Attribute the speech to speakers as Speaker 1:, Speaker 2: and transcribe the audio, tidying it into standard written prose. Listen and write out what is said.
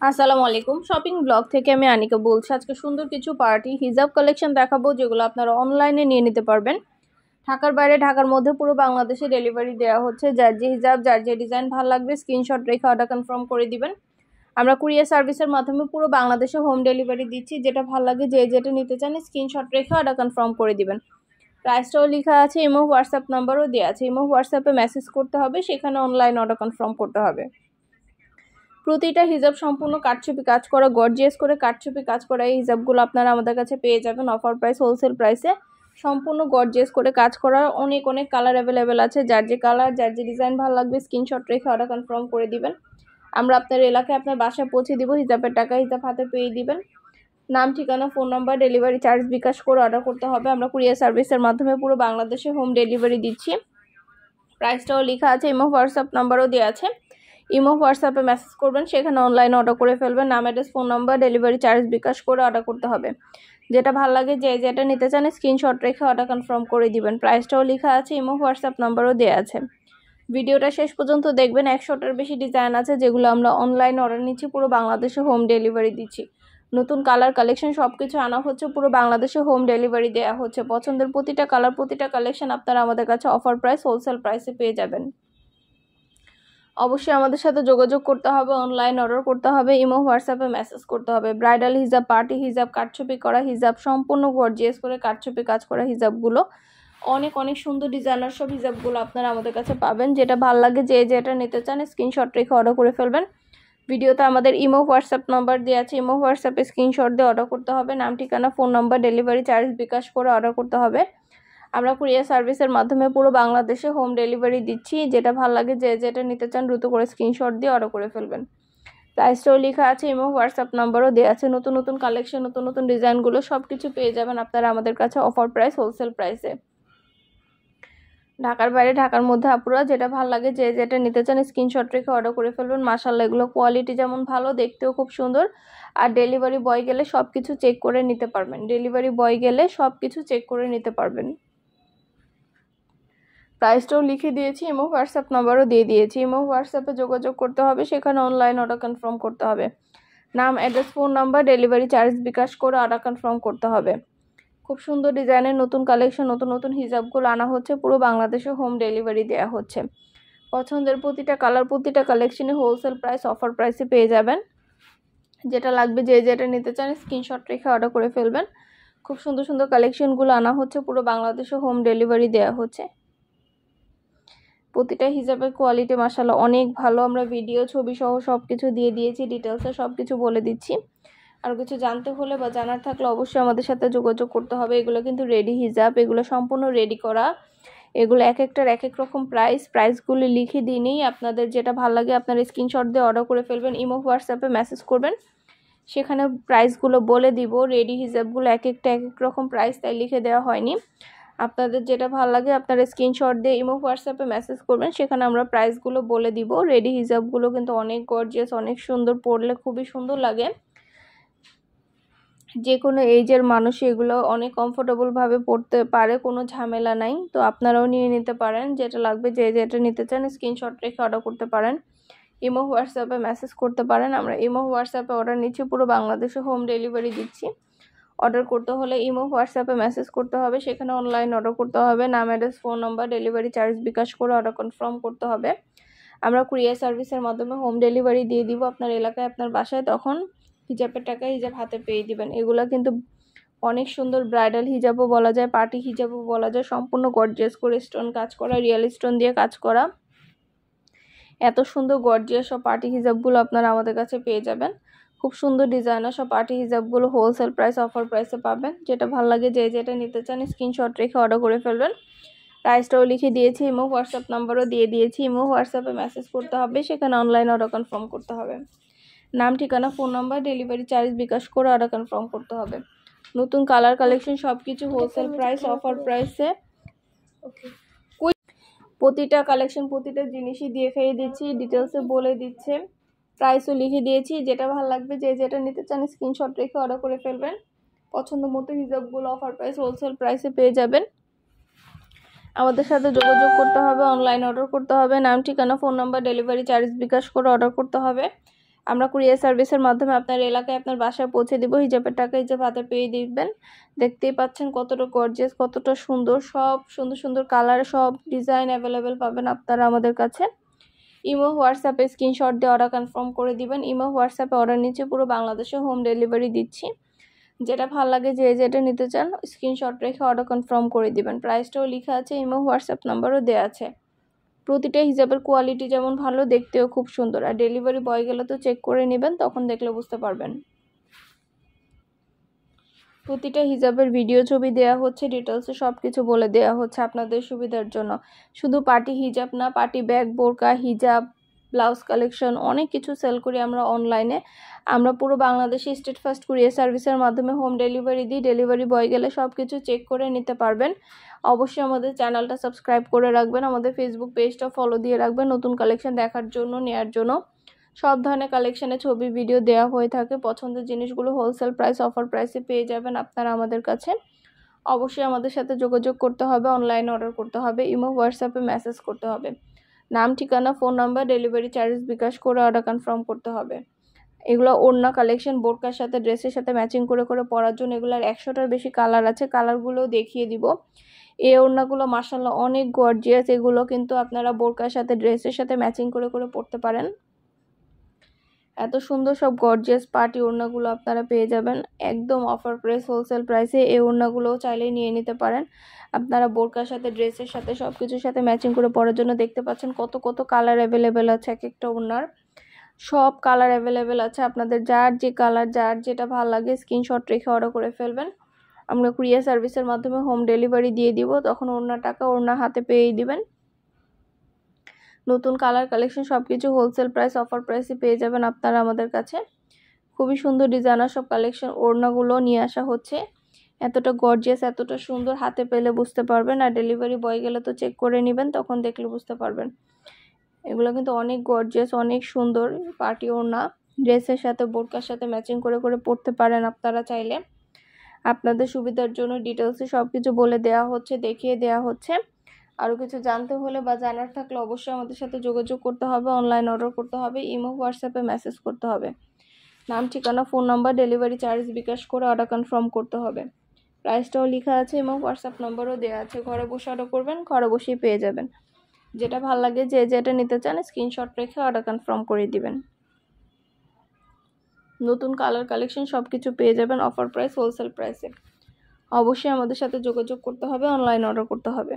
Speaker 1: আসসালামু আলাইকুম shopping blog থেকে আমি আনিকা বলছি। আজকে সুন্দর কিছু পার্টি হিজাব কালেকশন দেখাবো যেগুলো আপনারা অনলাইনে নিয়ে নিতে পারবেন। ঢাকার বাইরে ঢাকার মধ্যে পুরো বাংলাদেশে ডেলিভারি দেওয়া হচ্ছে। যার যে হিজাব যার যে ডিজাইন ভালো লাগবে স্ক্রিনশট রেখে অর্ডার কনফার্ম করে দিবেন। আমরা কুরিয়ার সার্ভিসের মাধ্যমে পুরো বাংলাদেশে হোম ডেলিভারি দিচ্ছি। যেটা ভালো লাগে যে যেটা নিতে চান স্ক্রিনশট রেখে অর্ডার কনফার্ম করে দিবেন। প্রাইসটাও লেখা আছে, ইমো হোয়াটসঅ্যাপ নাম্বারও দেওয়া আছে। ইমো হোয়াটসঅ্যাপে মেসেজ করতে হবে, সেখানে অনলাইন অর্ডার কনফার্ম করতে হবে। প্রতিটা হিজাব সম্পূর্ণ কাটছুপি কাজ করা, গর্জিয়াস করে কাটছুপি কাজ করা এই হিজাবগুলো আপনারা আমাদের কাছে পেয়ে যাবেন অফার প্রাইস, হোলসেল প্রাইসে। সম্পূর্ণ গর্জিয়াস করে কাজ করা, অনেক অনেক কালার অ্যাভেলেবেল আছে। যার যে কালার যার যে ডিজাইন ভালো লাগবে স্ক্রিনশট রেখে অর্ডার কনফার্ম করে দিবেন। আমরা আপনার এলাকায় আপনার বাসায় পৌঁছে দিব। হিজাবের টাকা হিজাব হাতে পেয়ে দিবেন। নাম, ঠিকানা, phone number, delivery charge bKash করে অর্ডার করতে হবে। আমরা কুরিয়ার সার্ভিসের মাধ্যমে পুরো বাংলাদেশে হোম ডেলিভারি দিচ্ছি। প্রাইসটাও লেখা আছে, ইমো হোয়াটসঅ্যাপ নাম্বারও দেওয়া আছে। ইমো হোয়াটসঅ্যাপে মেসেজ করবেন, সেখানে অনলাইনে অর্ডার করে ফেলবেন। নাম, address, phone number, delivery charge bKash করে অর্ডার করতে হবে। যেটা ভালো লাগে যে যেটা নিতে চান স্ক্রিনশট রেখে অর্ডার কনফার্ম করে দিবেন। প্রাইসটাও লেখা আছে, ইমো হোয়াটসঅ্যাপ নাম্বারও দেওয়া আছে। ভিডিওটা শেষ পর্যন্ত দেখবেন। 100টার বেশি ডিজাইন আছে যেগুলো আমরা অনলাইনে অর্ডার নিচ্ছি, পুরো বাংলাদেশে হোম ডেলিভারি দিচ্ছি। নতুন কালার কালেকশন সব কিছু আনা হচ্ছে, পুরো বাংলাদেশে হোম ডেলিভারি দেওয়া হচ্ছে। পছন্দের প্রতিটা কালার প্রতিটা কালেকশন আপনারা আমাদের কাছে অফার প্রাইস, হোলসেল প্রাইসে পেয়ে যাবেন। অবশ্যই আমাদের সাথে যোগাযোগ করতে হবে, অনলাইন অর্ডার করতে হবে, ইমো হোয়াটসঅ্যাপে মেসেজ করতে হবে। ব্রাইডাল হিজাব, পার্টি হিজাব, কাটছবি করা হিজাব, সম্পূর্ণ গর্জিয়াস করে কাটছবি কাজ করা হিজাবগুলো, অনেক অনেক সুন্দর ডিজাইনার সব হিজাবগুলো আপনারা আমাদের কাছে পাবেন। যেটা ভালো লাগে যে যেটা নিতে চান স্ক্রিনশট রেখে অর্ডার করে ফেলবেন। ভিডিওতে আমাদের ইমো হোয়াটসঅ্যাপ নাম্বার দেওয়া আছে, ইমো হোয়াটসঅ্যাপে স্ক্রিনশট দিয়ে অর্ডার করতে হবে। নাম, ঠিকানা, phone number, delivery charge bKash করে অর্ডার করতে হবে। আমরা কুরিয়ার সার্ভিসের মাধ্যমে পুরো বাংলাদেশে হোম ডেলিভারি দিচ্ছি। যেটা ভালো লাগে যে যেটা নিতে চান দ্রুত করে স্ক্রিনশট দিয়ে অর্ডার করে ফেলবেন। প্রাইসটাও লেখা আছে, ইমো হোয়াটসঅ্যাপ নাম্বারও দেওয়া আছে। নতুন নতুন কালেকশন, নতুন নতুন ডিজাইনগুলো সব কিছু পেয়ে যাবেন আপনারা আমাদের কাছে অফার প্রাইস, হোলসেল প্রাইসে। ঢাকার বাইরে ঢাকার মধ্যে আপুরা যেটা ভালো লাগে যে যেটা নিতে চান স্ক্রিনশট রেখে অর্ডার করে ফেলবেন। মাশাআল্লাহ, এগুলো কোয়ালিটি যেমন ভালো, দেখতেও খুব সুন্দর। আর ডেলিভারি বয় গেলে সব কিছু চেক করে নিতে পারবেন। ডেলিভারি বয় গেলে সব কিছু চেক করে নিতে পারবেন। প্রাইসটাও লিখে দিয়েছি, ইমো হোয়াটসঅ্যাপ নাম্বারও দিয়ে দিয়েছি। ইমো হোয়াটসঅ্যাপে যোগাযোগ করতে হবে, সেখানে অনলাইন অর্ডার কনফার্ম করতে হবে। নাম, address, phone number, delivery charge bKash করে অর্ডার কনফার্ম করতে হবে। খুব সুন্দর ডিজাইনের নতুন কালেকশন, নতুন নতুন হিজাবগুলো আনা হচ্ছে, পুরো বাংলাদেশে হোম ডেলিভারি দেওয়া হচ্ছে। পছন্দের প্রতিটা কালার প্রতিটা কালেকশনে হোলসেল প্রাইস, অফার প্রাইসে পেয়ে যাবেন। যেটা লাগবে যে যেটা নিতে চান স্ক্রিনশট রেখে অর্ডার করে ফেলবেন। খুব সুন্দর সুন্দর কালেকশনগুলো আনা হচ্ছে, পুরো বাংলাদেশে হোম ডেলিভারি দেওয়া হচ্ছে। প্রতিটা হিজাবের কোয়ালিটি মাশাআল্লাহ অনেক ভালো। আমরা ভিডিও ছবি সহ সব কিছু দিয়ে দিয়েছি, ডিটেলসে সব কিছু বলে দিচ্ছি। আর কিছু জানতে হলে বা জানার থাকলে অবশ্যই আমাদের সাথে যোগাযোগ করতে হবে। এগুলো কিন্তু রেডি হিজাব, এগুলো সম্পূর্ণ রেডি করা। এগুলো এক একটার এক এক রকম প্রাইসগুলি লিখে দিনই আপনাদের যেটা ভালো লাগে আপনারা স্ক্রিনশট দিয়ে অর্ডার করে ফেলবেন। ইমো হোয়াটসঅ্যাপে মেসেজ করবেন, সেখানে প্রাইসগুলো বলে দিব। রেডি হিজাবগুলো এক একটা এক এক রকম প্রাইস, তাই লিখে দেওয়া হয়নি। আপনাদের যেটা ভালো লাগে আপনারা স্ক্রিনশট দিয়ে ইমো হোয়াটসঅ্যাপে মেসেজ করবেন, সেখানে আমরা প্রাইসগুলো বলে দিব। রেডি হিজাবগুলো কিন্তু অনেক গর্জিয়াস, অনেক সুন্দর, পরলে খুবই সুন্দর লাগে। যে কোনো এইজের মানুষ এগুলো অনেক কমফোর্টেবলভাবে পরতে পারে, কোনো ঝামেলা নাই। তো আপনারাও নিয়ে নিতে পারেন। যেটা লাগবে যে যেটা নিতে চান স্ক্রিনশট রেখে অর্ডার করতে পারেন। ইমো হোয়াটসঅ্যাপে মেসেজ করতে পারেন। আমরা ইমো হোয়াটসঅ্যাপে অর্ডার নিচ্ছি, পুরো বাংলাদেশে হোম ডেলিভারি দিচ্ছি। অর্ডার করতে হলে ইমো হোয়াটসঅ্যাপে মেসেজ করতে হবে, সেখানে অনলাইন অর্ডার করতে হবে। নাম, address, phone number, delivery charge bKash করে অর্ডার কনফার্ম করতে হবে। আমরা কুরিয়ার সার্ভিসের মাধ্যমে হোম ডেলিভারি দিয়ে দিব আপনার এলাকায় আপনার বাসায়। তখন হিজাবের টাকা হিজাব হাতে পেয়ে দিবেন। এগুলো কিন্তু অনেক সুন্দর, ব্রাইডাল হিজাবও বলা যায়, পার্টি হিজাবও বলা যায়। সম্পূর্ণ গর্জিয়াস করে স্টোন কাজ করা, রিয়েল স্টোন দিয়ে কাজ করা। এত সুন্দর গর্জিয়াস সব পার্টি হিজাবগুলো আপনারা আমাদের কাছে পেয়ে যাবেন। খুব সুন্দর ডিজাইনার সব পার্টি হিজাবগুলো হোলসেল প্রাইস, অফার প্রাইসে পাবেন। যেটা ভালো লাগে যে যেটা নিতে চান স্ক্রিনশট রেখে অর্ডার করে ফেলবেন। প্রাইসটাও লিখে দিয়েছি, ইমো হোয়াটসঅ্যাপ নাম্বারও দিয়ে দিয়েছি। ইমো হোয়াটসঅ্যাপে মেসেজ করতে হবে, সেখানে অনলাইন অর্ডার কনফার্ম করতে হবে। নাম, ঠিকানা, phone number, delivery charge bKash করে অর্ডার কনফার্ম করতে হবে। নতুন কালার কালেকশন সব কিছু হোলসেল প্রাইস, অফার প্রাইসে। প্রতিটা কালেকশন প্রতিটা জিনিসই দিয়ে খেয়ে দিচ্ছি, ডিটেলসে বলে দিচ্ছে, প্রাইসও লিখে দিয়েছি। যেটা ভালো লাগবে যে যেটা নিতে চান স্ক্রিনশট রেখে অর্ডার করে ফেলবেন। পছন্দ মতো হিজাবগুলো অফার প্রাইস, হোলসেল প্রাইসে পেয়ে যাবেন। আমাদের সাথে যোগাযোগ করতে হবে, অনলাইন অর্ডার করতে হবে। নাম, ঠিকানা, phone number, delivery charge bKash করে অর্ডার করতে হবে। আমরা কুরিয়ার সার্ভিসের মাধ্যমে আপনার এলাকায় আপনার বাসায় পৌঁছে দিব। হিজাবের টাকা হিজাব হাতে পেয়ে দিবেন। দেখতেই পাচ্ছেন কতটা গর্জিয়াস, কতটা সুন্দর, সব সুন্দর সুন্দর কালার, সব ডিজাইন অ্যাভেলেবেল পাবেন আপনারা আমাদের কাছে। ইমো হোয়াটসঅ্যাপে স্ক্রিনশট দিয়ে অর্ডার কনফার্ম করে দিবেন। ইমো হোয়াটসঅ্যাপে অর্ডার নিচ্ছে, পুরো বাংলাদেশে হোম ডেলিভারি দিচ্ছি। যেটা ভালো লাগে যে যেটা নিতে চান স্ক্রিনশট রেখে অর্ডার কনফার্ম করে দিবেন। প্রাইসটাও লেখা আছে, ইমো হোয়াটসঅ্যাপ নাম্বারও দেওয়া আছে। প্রতিটা হিজাবের কোয়ালিটি যেমন ভালো, দেখতেও খুব সুন্দর। আর ডেলিভারি বয় গেলে তো চেক করে নেবেন, তখন দেখলে বুঝতে পারবেন। প্রতিটা হিজাবের ভিডিও ছবি দেওয়া হচ্ছে, ডিটেলসে সব কিছু বলে দেওয়া হচ্ছে আপনাদের সুবিধার জন্য। শুধু পার্টি হিজাব না, পার্টি ব্যাগ, বোরকা, হিজাব, ব্লাউজ কালেকশন অনেক কিছু সেল করি আমরা অনলাইনে। আমরা পুরো বাংলাদেশে স্টেট ফার্স্ট কুরিয়ার সার্ভিসের মাধ্যমে হোম ডেলিভারি দিই। ডেলিভারি বয় গেলে সব কিছু চেক করে নিতে পারবেন। অবশ্যই আমাদের চ্যানেলটা সাবস্ক্রাইব করে রাখবেন, আমাদের ফেসবুক পেজটা ফলো দিয়ে রাখবেন নতুন কালেকশন দেখার জন্য, নেয়ার জন্য। সব ধরনের কালেকশনের ছবি ভিডিও দেওয়া হয়ে থাকে। পছন্দের জিনিসগুলো হোলসেল প্রাইস, অফার প্রাইসে পেয়ে যাবেন আপনারা আমাদের কাছে। অবশ্যই আমাদের সাথে যোগাযোগ করতে হবে, অনলাইন অর্ডার করতে হবে, ইমো হোয়াটসঅ্যাপে মেসেজ করতে হবে। নাম, ঠিকানা, ফোন নাম্বার, ডেলিভারি চার্জেস বিকাশ করে অর্ডার কনফার্ম করতে হবে। এগুলো ওড়না কালেকশন, বোরকার সাথে ড্রেসের সাথে ম্যাচিং করে করে পরার জন্য। এগুলোর 100টার বেশি কালার আছে, কালারগুলোও দেখিয়ে দিব। এই ওড়নাগুলো মাশাআল্লাহ অনেক গর্জিয়াস। এগুলো কিন্তু আপনারা বোরকার সাথে ড্রেসের সাথে ম্যাচিং করে করে পরতে পারেন। এত সুন্দর সব গর্জিয়াস পার্টি ওড়নাগুলো আপনারা পেয়ে যাবেন একদম অফার প্রাইস, হোলসেল প্রাইসে। এই ওড়নাগুলোও চাইলেই নিয়ে নিতে পারেন আপনারা বোরকার সাথে, ড্রেসের সাথে, সব কিছুর সাথে ম্যাচিং করে পরার জন্য। দেখতে পাচ্ছেন কত কত কালার অ্যাভেলেবেল আছে এক একটা ওড়নার। সব কালার অ্যাভেলেবেল আছে, আপনাদের যার যে কালার, যার যেটা ভালো লাগে স্ক্রিনশট রেখে অর্ডার করে ফেলবেন। আমরা কুরিয়ার সার্ভিসের মাধ্যমে হোম ডেলিভারি দিয়ে দিব, তখন ওড়নার টাকা ওড়না হাতে পেয়েই দিবেন। নতুন কালার কালেকশন সব কিছু হোলসেল প্রাইস, অফার প্রাইসে পেয়ে যাবেন আপনারা আমাদের কাছে। খুবই সুন্দর ডিজাইনার সব কালেকশন, ওড়নাগুলো নিয়ে আসা হচ্ছে। এতটা গর্জিয়াস, এতটা সুন্দর, হাতে পেলে বুঝতে পারবেন। আর ডেলিভারি বয় গেলে তো চেক করে নেবেন, তখন দেখলে বুঝতে পারবেন। এগুলো কিন্তু অনেক গর্জিয়াস, অনেক সুন্দর পার্টি ওড়না। ড্রেসের সাথে, বোরকার সাথে ম্যাচিং করে করে পরতে পারেন আপনারা চাইলে। আপনাদের সুবিধার জন্য ডিটেলসে সব কিছু বলে দেওয়া হচ্ছে, দেখিয়ে দেওয়া হচ্ছে। আরও কিছু জানতে হলে বা জানার থাকলে অবশ্যই আমাদের সাথে যোগাযোগ করতে হবে, অনলাইন অর্ডার করতে হবে, ইমো হোয়াটসঅ্যাপে মেসেজ করতে হবে। নাম, ঠিকানা, phone number, delivery charge bKash করে অর্ডার কনফার্ম করতে হবে। প্রাইসটাও লেখা আছে এবং হোয়াটসঅ্যাপ নাম্বারও দেওয়া আছে। ঘরে বসে অর্ডার করবেন, ঘরে বসেই পেয়ে যাবেন। যেটা ভালো লাগে যে যেটা নিতে চান স্ক্রিনশট রেখে অর্ডার কনফার্ম করে দিবেন। নতুন কালার কালেকশন সব কিছু পেয়ে যাবেন অফার প্রাইস, হোলসেল প্রাইসে। অবশ্যই আমাদের সাথে যোগাযোগ করতে হবে, অনলাইন অর্ডার করতে হবে।